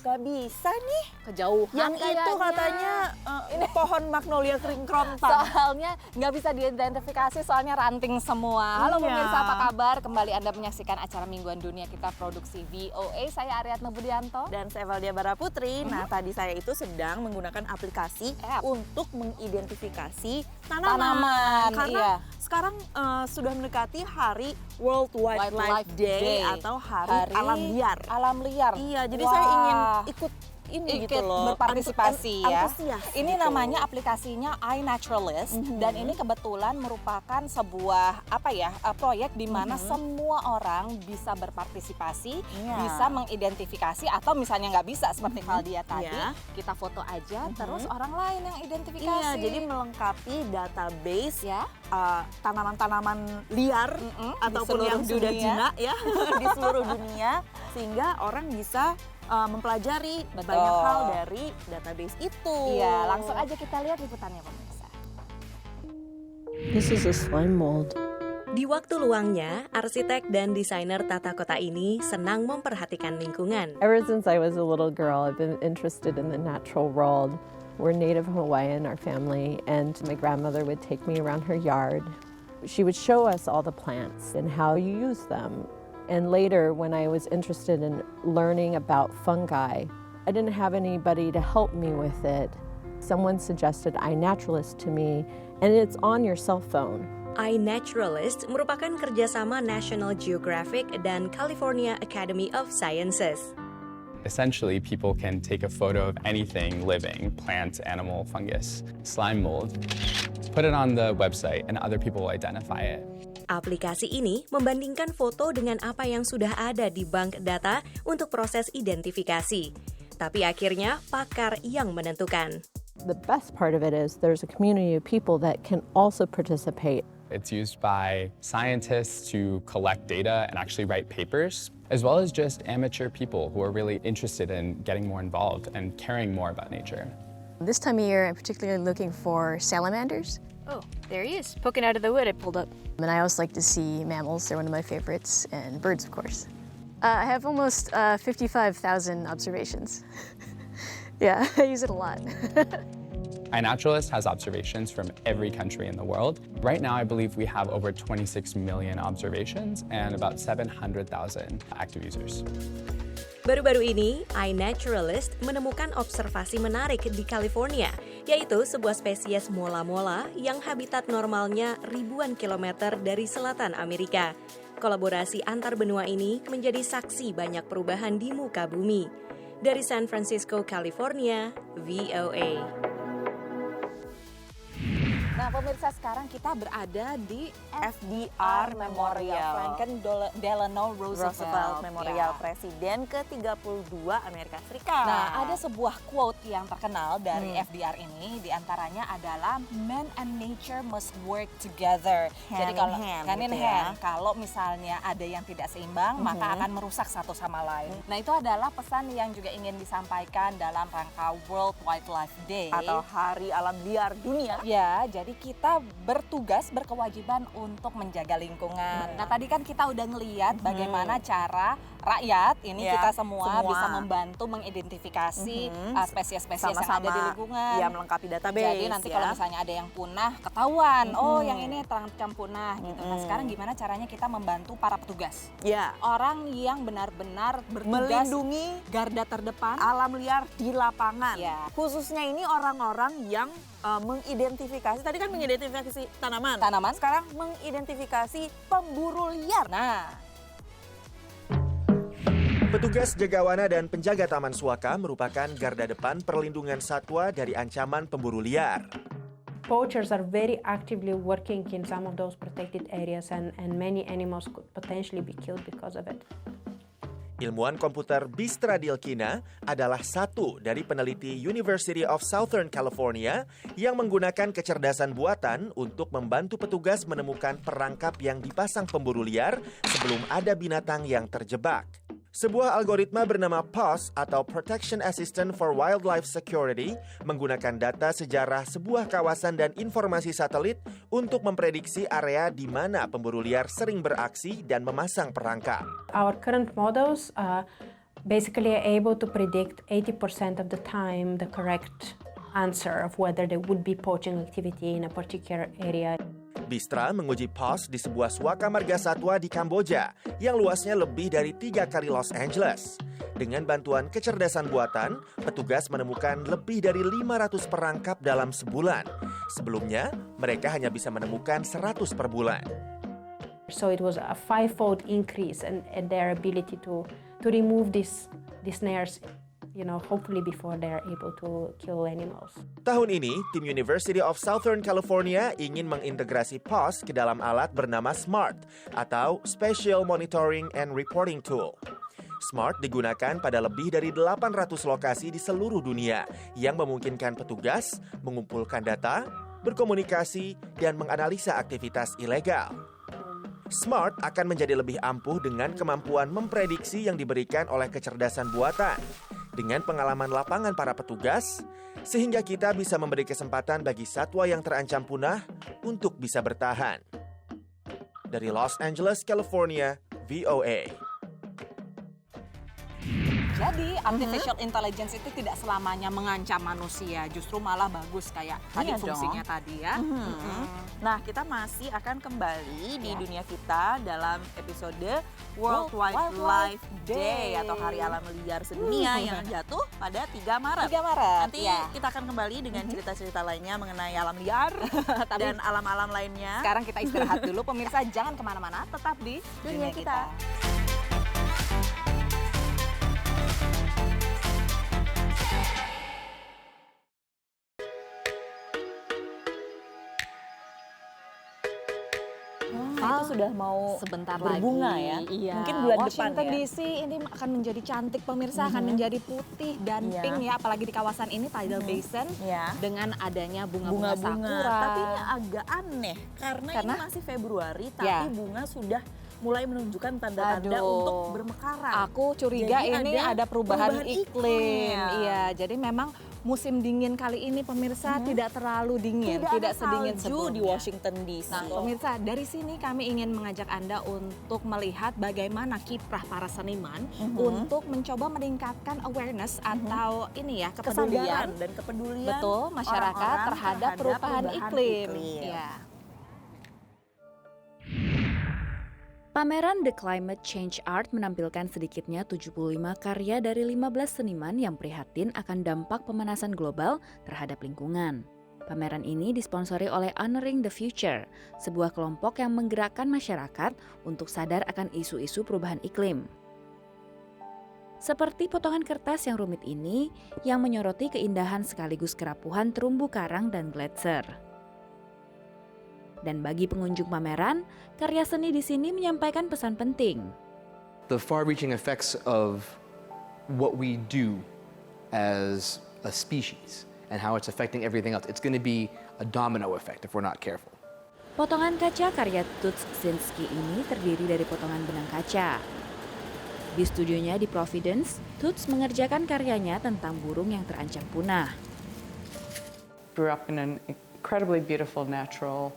Gak bisa nih. Kejauhan Yang itu katanya ini pohon magnolia kering kerontang. Soalnya nggak bisa diidentifikasi, soalnya ranting semua. Halo Iya. pemirsa, apa kabar? Kembali Anda menyaksikan acara Mingguan Dunia kita produksi VOA. Saya Ariadna Budianto. Dan saya Valdia Baraputri. Nah, tadi saya itu sedang menggunakan aplikasi untuk mengidentifikasi tanaman. Karena iya. sekarang sudah mendekati hari World Wildlife Day atau hari alam liar. Alam liar. Iya, jadi Wah. saya ingin ikut ini gitu loh, berpartisipasi ya. antusias Ini gitu. namanya aplikasinya iNaturalist dan ini kebetulan merupakan sebuah proyek di mana semua orang bisa berpartisipasi, bisa mengidentifikasi atau misalnya nggak bisa seperti Valdia tadi, kita foto aja terus orang lain yang identifikasi. Iya, jadi melengkapi database tanaman-tanaman liar ataupun yang sudah jinak ya di seluruh dunia, sehingga orang bisa mempelajari banyak hal dari database itu. Iya, langsung aja kita lihat liputannya pemirsa. This is a slime mold. Di waktu luangnya, arsitek dan desainer tata kota ini senang memperhatikan lingkungan. Ever since I was a little girl, I've been interested in the natural world. We're native Hawaiian, our family, and my grandmother would take me around her yard. She would show us all the plants and how you use them. And later, when I was interested in learning about fungi, I didn't have anybody to help me with it. Someone suggested iNaturalist to me, and it's on your cell phone. iNaturalist merupakan kerjasama National Geographic dan California Academy of Sciences. Essentially, people can take a photo of anything living, plant, animal, fungus, slime mold, put it on the website, and other people will identify it. Aplikasi ini membandingkan foto dengan apa yang sudah ada di bank data untuk proses identifikasi. Tapi akhirnya pakar yang menentukan. The best part of it is there's a community of people that can also participate. It's used by scientists to collect data and actually write papers, as well as just amateur people who are really interested in getting more involved and caring more about nature. This time of year, I'm particularly looking for salamanders. Oh, there he is, poking out of the wood I pulled up. And I always like to see mammals, they're one of my favorites, and birds, of course. I have almost 55,000 observations. Yeah, I use it a lot. iNaturalist has observations from every country in the world. Right now, I believe we have over 26 million observations and about 700,000 active users. Baru-baru ini, iNaturalist menemukan observasi menarik di California, yaitu sebuah spesies mola-mola yang habitat normalnya ribuan kilometer dari selatan Amerika. Kolaborasi antar benua ini menjadi saksi banyak perubahan di muka bumi. Dari San Francisco, California, VOA. Nah pemirsa, sekarang kita berada di FDR Memorial. Franklin Delano Roosevelt Memorial, Presiden ke-32 Amerika Serikat. Nah, ada sebuah quote yang terkenal dari FDR ini, diantaranya adalah "Man and nature must work together." Jadi kalau hand in hand, kalau misalnya ada yang tidak seimbang, maka akan merusak satu sama lain. Nah, itu adalah pesan yang juga ingin disampaikan dalam rangka World Wildlife Day atau Hari Alam Liar Dunia. Ya, jadi kita bertugas, berkewajiban untuk menjaga lingkungan. Nah, tadi kan kita udah ngeliat bagaimana cara rakyat ini kita semua bisa membantu mengidentifikasi spesies-spesies yang ada di lingkungan. Ya, melengkapi database. Jadi nanti kalau misalnya ada yang punah, ketahuan, oh yang ini terancam punah gitu. Nah, sekarang gimana caranya kita membantu para petugas? Ya. Orang yang benar-benar bertugas melindungi garda terdepan alam liar di lapangan. Ya. Khususnya ini orang-orang yang mengidentifikasi, tadi kan mengidentifikasi tanaman. Sekarang mengidentifikasi pemburu liar. Nah, petugas jagawana dan penjaga Taman Suaka merupakan garda depan perlindungan satwa dari ancaman pemburu liar. Poachers are very actively working in some of those protected areas and many animals could potentially be killed because of it. Ilmuwan komputer Bistra Dilkina adalah satu dari peneliti University of Southern California yang menggunakan kecerdasan buatan untuk membantu petugas menemukan perangkap yang dipasang pemburu liar sebelum ada binatang yang terjebak. Sebuah algoritma bernama PAWS atau Protection Assistant for Wildlife Security menggunakan data sejarah sebuah kawasan dan informasi satelit untuk memprediksi area di mana pemburu liar sering beraksi dan memasang perangkap. Our current models basically able to predict 80% of the time the correct answer of whether there would be poaching activity in a particular area. Bistra menguji POS di sebuah suaka marga satwa di Kamboja yang luasnya lebih dari 3 kali Los Angeles. Dengan bantuan kecerdasan buatan, petugas menemukan lebih dari 500 perangkap dalam sebulan. Sebelumnya, mereka hanya bisa menemukan 100 per bulan. So it was a 5-fold increase in their ability to remove these snares, hopefully before they're able to kill animals. Tahun ini, tim University of Southern California ingin mengintegrasi POS ke dalam alat bernama SMART atau Spatial Monitoring and Reporting Tool. SMART digunakan pada lebih dari 800 lokasi di seluruh dunia yang memungkinkan petugas mengumpulkan data, berkomunikasi, dan menganalisa aktivitas ilegal. SMART akan menjadi lebih ampuh dengan kemampuan memprediksi yang diberikan oleh kecerdasan buatan. Dengan pengalaman lapangan para petugas, sehingga kita bisa memberi kesempatan bagi satwa yang terancam punah untuk bisa bertahan. Dari Los Angeles, California, VOA. Jadi artificial intelligence itu tidak selamanya mengancam manusia, justru malah bagus kayak tadi fungsinya tadi ya. Nah, kita masih akan kembali di dunia kita dalam episode World Wildlife Day atau Hari Alam Liar Sedunia yang jatuh pada 3 Maret. 3 Maret. Nanti kita akan kembali dengan cerita-cerita lainnya mengenai alam liar dan alam-alam lainnya. Sekarang kita istirahat dulu, pemirsa jangan kemana-mana, tetap di dunia kita. Itu sudah mau sebentar berbunga lagi. Ya. Iya. Mungkin bulan Washington depan ya. DC ini akan menjadi cantik pemirsa, akan menjadi putih dan pink ya, apalagi di kawasan ini Tidal Basin dengan adanya bunga-bunga sakura. Tapi ini agak aneh karena ini masih Februari tapi bunga sudah mulai menunjukkan tanda-tanda untuk bermekaran. Aku curiga jadi ini ada perubahan iklim. Iya, jadi memang musim dingin kali ini pemirsa tidak terlalu dingin, tidak sedingin sebelumnya di Washington DC. Nah, pemirsa, dari sini kami ingin mengajak Anda untuk melihat bagaimana kiprah para seniman untuk mencoba meningkatkan awareness atau ini ya, kepedulian dan kepedulian masyarakat terhadap perubahan iklim. Ya. Pameran The Climate Change Art menampilkan sedikitnya 75 karya dari 15 seniman yang prihatin akan dampak pemanasan global terhadap lingkungan. Pameran ini disponsori oleh Honoring the Future, sebuah kelompok yang menggerakkan masyarakat untuk sadar akan isu-isu perubahan iklim. Seperti potongan kertas yang rumit ini, yang menyoroti keindahan sekaligus kerapuhan terumbu karang dan gletser. Dan bagi pengunjung pameran, karya seni di sini menyampaikan pesan penting. The far-reaching effects of what we do as a species and how it's affecting everything else. It's going to be a domino effect if we're not careful. Potongan kaca karya Toots Sinski ini terdiri dari potongan benang kaca. Di studionya di Providence, Toots mengerjakan karyanya tentang burung yang terancam punah. Grew up in an incredibly beautiful natural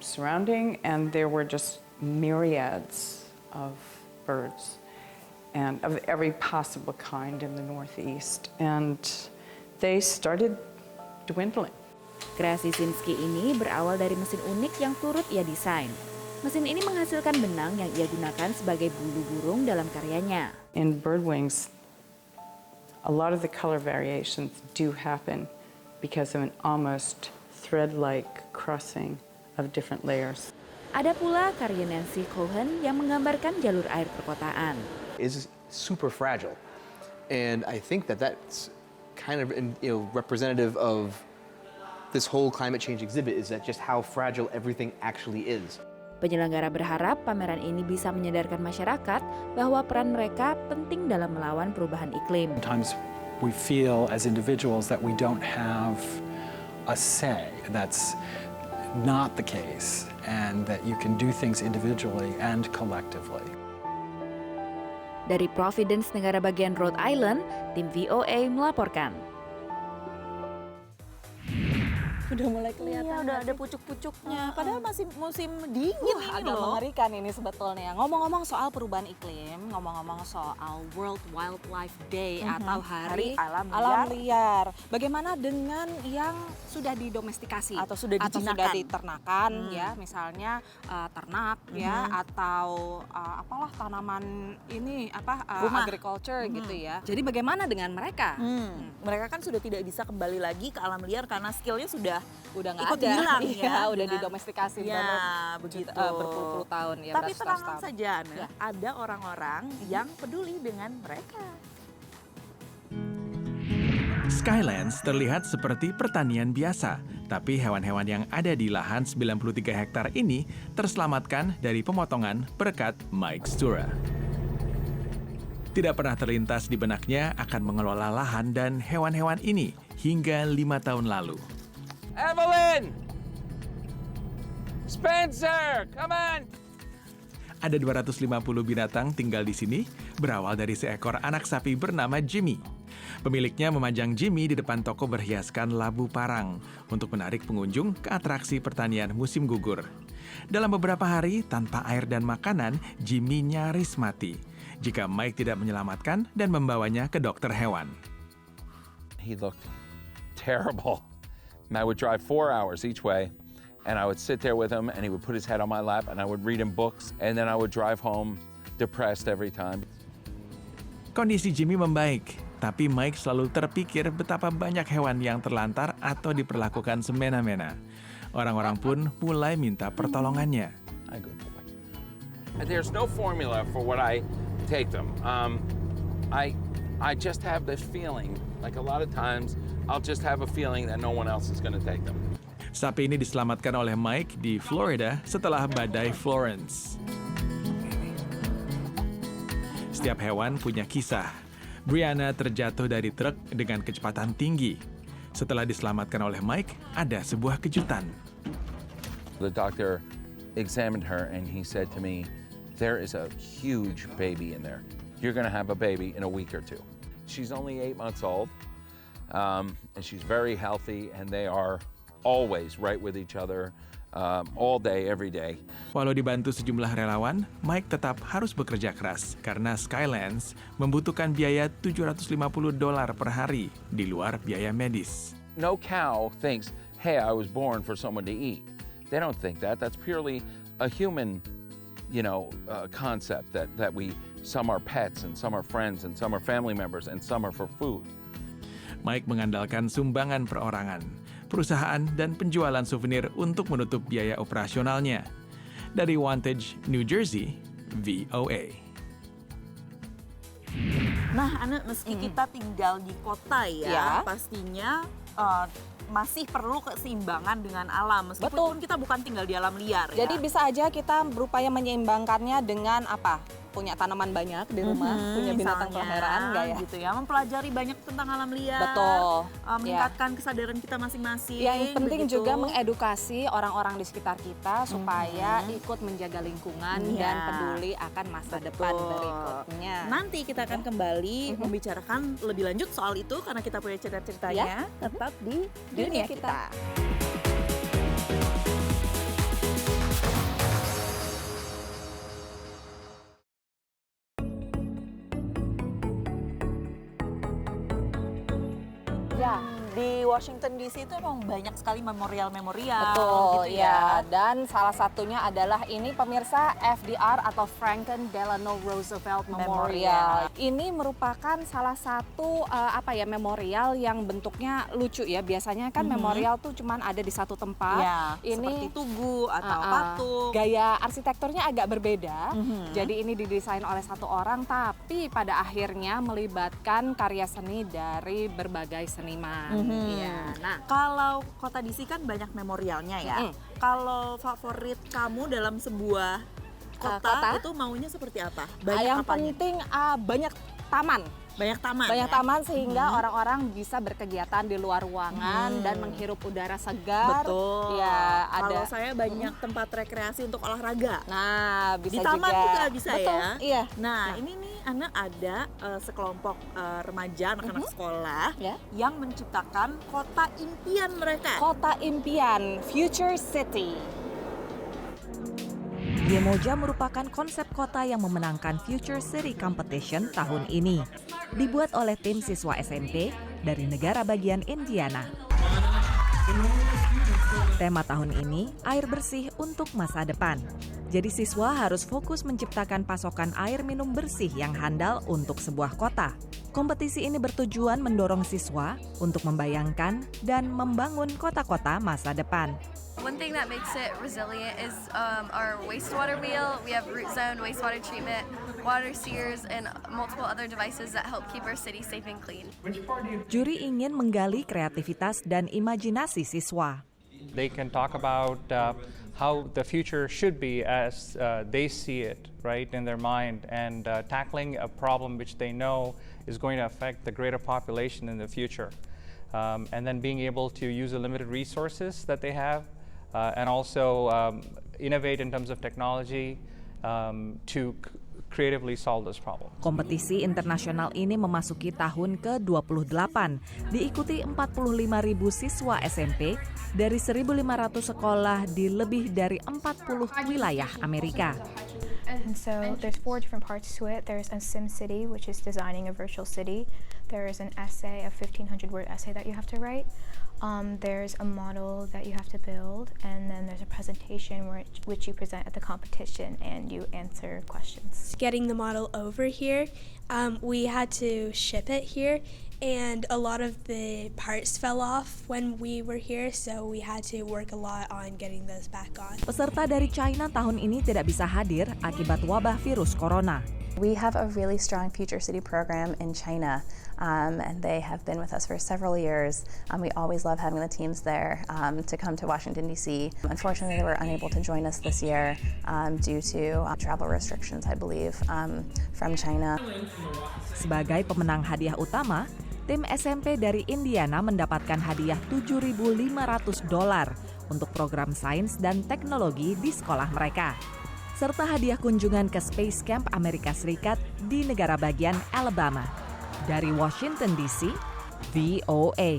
surrounding, and there were just myriads of birds and of every possible kind in the Northeast, and they started dwindling. Kreasi Sinski ini berawal dari mesin unik yang turut ia desain. Mesin ini menghasilkan benang yang ia gunakan sebagai bulu burung dalam karyanya. In bird wings, a lot of the color variations do happen because of an almost thread-like crossing of different layers. Ada pula karya Nancy Cohen yang menggambarkan jalur air perkotaan. Is super fragile, and I think that that's kind of representative of this whole climate change exhibit, is that just how fragile everything actually is. Penyelenggara berharap pameran ini bisa menyadarkan masyarakat bahwa peran mereka penting dalam melawan perubahan iklim. Sometimes we feel as individuals that we don't have a say. That's not the case, and that you can do things individually and collectively. Dari Providence, negara bagian Rhode Island, tim VOA melaporkan. Udah mulai kelihatan. Iya, udah ada pucuk-pucuknya. Padahal masih musim dingin ini agak loh. mengerikan ini sebetulnya. Ngomong-ngomong soal perubahan iklim, ngomong-ngomong soal World Wildlife Day atau Hari Alam Liar. Bagaimana dengan yang sudah didomestikasi atau sudah diternakan ya, misalnya ternak ya, atau apalah tanaman ini agriculture gitu ya. Jadi bagaimana dengan mereka? Mereka kan sudah tidak bisa kembali lagi ke alam liar karena skillnya sudah nggak ikut ada. hilang ya, udah didomestikasi begitu berpuluh-puluh tahun ya. Tapi tenang saja, Ana, ada orang-orang yang peduli dengan mereka. Skylands terlihat seperti pertanian biasa, tapi hewan-hewan yang ada di lahan 93 hektar ini terselamatkan dari pemotongan berkat Mike Stura. Tidak pernah terlintas di benaknya akan mengelola lahan dan hewan-hewan ini hingga 5 tahun lalu. Evelyn! Spencer, come on! Ada 250 binatang tinggal di sini, berawal dari seekor anak sapi bernama Jimmy. Pemiliknya memajang Jimmy di depan toko berhiaskan labu parang untuk menarik pengunjung ke atraksi pertanian musim gugur. Dalam beberapa hari, tanpa air dan makanan, Jimmy nyaris mati jika Mike tidak menyelamatkan dan membawanya ke dokter hewan. He looked terrible. And I would drive 4 hours each way, and I would sit there with him, and he would put his head on my lap, and I would read him books, and then I would drive home depressed every time. Kondisi Jimmy membaik, tapi Mike selalu terpikir betapa banyak hewan yang terlantar atau diperlakukan semena-mena. Orang-orang pun mulai minta pertolongannya. There's no formula for what I take them. I just have this feeling, like a lot of times, I'll just have a feeling that no one else is going to take them. Sapi ini diselamatkan oleh Mike di Florida setelah badai Florence. Setiap hewan punya kisah. Brianna terjatuh dari truk dengan kecepatan tinggi. Setelah diselamatkan oleh Mike, ada sebuah kejutan. The doctor examined her and he said to me, there is a huge baby in there. You're going to have a baby in a week or 2. She's only 8 months old, and she's very healthy, and they are always right with each other, all day, every day. Walau dibantu sejumlah relawan, Mike tetap harus bekerja keras karena Skylands membutuhkan biaya $750 per hari di luar biaya medis. No cow thinks, hey, I was born for someone to eat. They don't think that. That's purely a human, concept that we, some are pets and some are friends and some are family members and some are for food. Mike mengandalkan sumbangan perorangan, perusahaan, dan penjualan souvenir untuk menutup biaya operasionalnya. Dari Wantage, New Jersey, VOA. Nah, Ana, meski kita tinggal di kota ya. Pastinya masih perlu keseimbangan dengan alam. Meskipun kita bukan tinggal di alam liar. Jadi bisa aja kita berupaya menyeimbangkannya dengan apa? Punya tanaman banyak di rumah, punya binatang peliharaan enggak ya? Gitu ya, mempelajari banyak tentang alam liar. Betul. Meningkatkan kesadaran kita masing-masing. Yang penting juga mengedukasi orang-orang di sekitar kita supaya ikut menjaga lingkungan dan peduli akan masa depan berikutnya. Nanti kita akan kembali membicarakan lebih lanjut soal itu karena kita punya cerita-ceritanya. Tetap di dunia kita. Di Washington DC itu emang banyak sekali memorial-memorial. Betul, gitu ya. Dan salah satunya adalah ini pemirsa FDR atau Franklin Delano Roosevelt Memorial. Ini merupakan salah satu memorial yang bentuknya lucu ya. Biasanya kan memorial tuh cuman ada di satu tempat. Ya, ini seperti tugu atau patung. Gaya arsitekturnya agak berbeda. Jadi ini didesain oleh satu orang tapi pada akhirnya melibatkan karya seni dari berbagai seniman. Iya. Nah, kalau kota DC kan banyak memorialnya ya. Kalau favorit kamu dalam sebuah kota itu maunya seperti apa? Yang penting banyak taman. Banyak taman sehingga orang-orang bisa berkegiatan di luar ruangan dan menghirup udara segar. Betul. Ya, kalau saya banyak tempat rekreasi untuk olahraga. Nah, bisa di taman juga bisa betul, ya. Iya. Nah, ini nih anak ada sekelompok remaja anak-anak sekolah yang menciptakan kota impian mereka. Kota impian, Future City. Yemoja merupakan konsep kota yang memenangkan Future City Competition tahun ini. Dibuat oleh tim siswa SMP dari negara bagian Indiana. Tema tahun ini, air bersih untuk masa depan. Jadi siswa harus fokus menciptakan pasokan air minum bersih yang handal untuk sebuah kota. Kompetisi ini bertujuan mendorong siswa untuk membayangkan dan membangun kota-kota masa depan. One thing that makes it resilient is our wastewater wheel. We have root zone, wastewater treatment, water seers, and multiple other devices that help keep our city safe and clean. Juri ingin menggali kreativitas dan imajinasi siswa. They can talk about how the future should be as they see it, right, in their mind, and tackling a problem which they know is going to affect the greater population in the future. And then being able to use the limited resources that they have and also innovate in terms of technology to creatively solve this problem. Kompetisi internasional ini memasuki tahun ke-28, diikuti 45.000 siswa SMP dari 1.500 sekolah di lebih dari 40 wilayah Amerika. And so there's 4 different parts to it. There's a sim city, which is designing a virtual city. There is an essay, a 1,500-word essay that you have to write. There's a model that you have to build, and then there's a presentation which you present at the competition and you answer questions. Getting the model over here, we had to ship it here, and a lot of the parts fell off when we were here, so we had to work a lot on getting those back on. Peserta dari China tahun ini tidak bisa hadir akibat wabah virus corona. We have a really strong Future City program in China, and they have been with us for several years. We always love having the teams there to come to Washington, D.C. Unfortunately, they were unable to join us this year due to travel restrictions, I believe, from China. Sebagai pemenang hadiah utama, tim SMP dari Indiana mendapatkan hadiah $7.500 untuk program sains dan teknologi di sekolah mereka, serta hadiah kunjungan ke Space Camp Amerika Serikat di negara bagian Alabama. Dari Washington DC, VOA.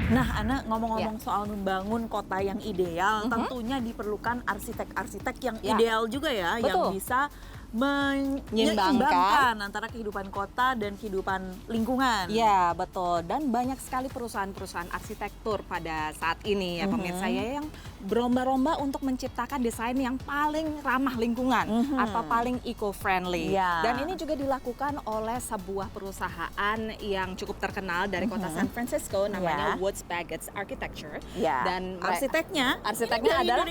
Nah, Ana, ngomong-ngomong soal membangun kota yang ideal, tentunya diperlukan arsitek-arsitek yang ideal juga ya, yang bisa menyeimbangkan antara kehidupan kota dan kehidupan lingkungan. Ya, betul. Dan banyak sekali perusahaan-perusahaan arsitektur pada saat ini ya pemirsa ya, yang berlomba-lomba untuk menciptakan desain yang paling ramah lingkungan atau paling eco-friendly. Dan ini juga dilakukan oleh sebuah perusahaan yang cukup terkenal dari kota San Francisco, namanya Woods Bagot Architecture. Dan arsiteknya adalah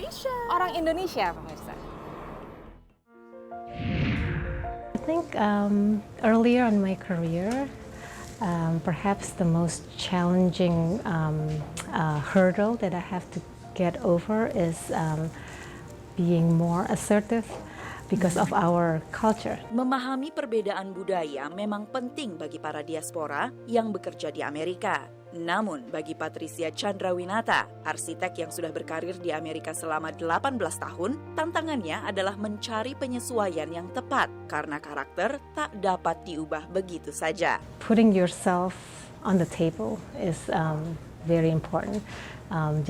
orang Indonesia pemirsa. I think earlier in my career, perhaps the most challenging hurdle that I have to get over is being more assertive because of our culture. Memahami perbedaan budaya memang penting bagi para diaspora yang bekerja di Amerika. Namun bagi Patricia Chandrawinata, arsitek yang sudah berkarir di Amerika selama 18 tahun, tantangannya adalah mencari penyesuaian yang tepat karena karakter tak dapat diubah begitu saja. Putting yourself on the table is very important.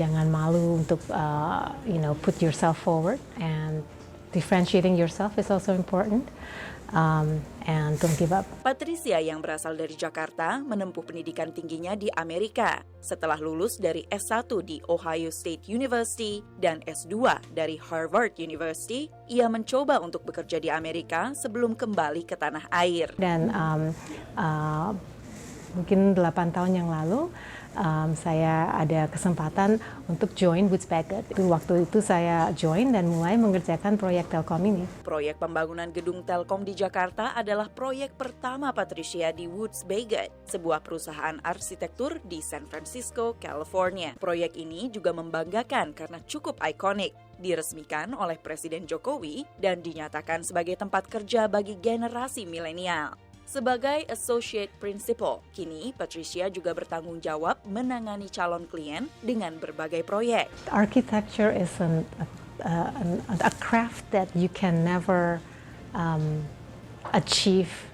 Jangan malu untuk put yourself forward, and differentiating yourself is also important. And don't give up. Patricia yang berasal dari Jakarta menempuh pendidikan tingginya di Amerika. Setelah lulus dari S1 di Ohio State University dan S2 dari Harvard University, ia mencoba untuk bekerja di Amerika sebelum kembali ke tanah air. Dan mungkin 8 tahun yang lalu, saya ada kesempatan untuk join Woods Bagot. Waktu itu saya join dan mulai mengerjakan proyek Telkom ini. Proyek pembangunan gedung Telkom di Jakarta adalah proyek pertama Patricia di Woods Bagot, sebuah perusahaan arsitektur di San Francisco, California. Proyek ini juga membanggakan karena cukup ikonik. diresmikan oleh Presiden Jokowi dan dinyatakan sebagai tempat kerja bagi generasi milenial. Sebagai Associate Principal, kini Patricia juga bertanggung jawab menangani calon klien dengan berbagai proyek. Architecture is a craft that you can never achieve,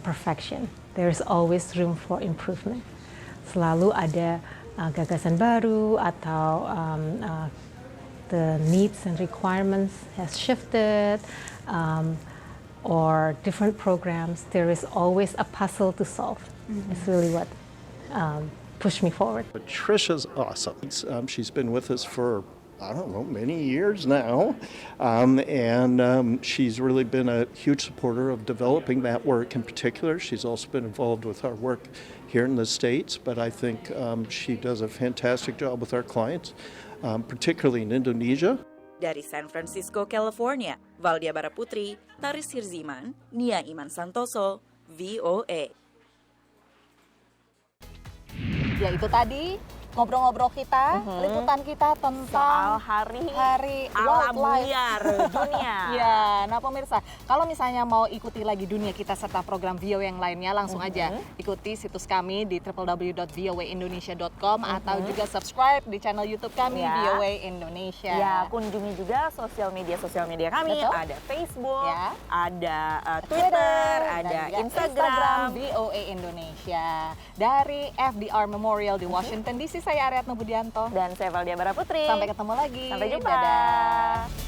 perfection. There's always room for improvement. Selalu ada gagasan baru atau the needs and requirements has shifted. Or different programs, there is always a puzzle to solve. It's really what pushed me forward. Patricia's awesome. She's been with us for, many years now. She's really been a huge supporter of developing that work in particular. She's also been involved with our work here in the States, but I think she does a fantastic job with our clients, particularly in Indonesia. Dari San Francisco, California, Valdia Baraputri, Taris Hirziman, Nia Iman Santoso, VOA. Ya itu tadi ngobrol-ngobrol kita, liputan kita tentang soal hari alam liar dunia. Ya, nah pemirsa, kalau misalnya mau ikuti lagi dunia kita serta program VOA yang lainnya, langsung aja ikuti situs kami di www.voaindonesia.com atau juga subscribe di channel YouTube kami VOA Indonesia. Ya, kunjungi juga sosial media kami. Betul. Ada Facebook, ada Twitter, ada Instagram VOA Indonesia. Dari FDR Memorial di Washington DC, saya Aryatno Budianto. Dan saya Valdia Baraputri. Sampai ketemu lagi. Sampai jumpa. Dadah.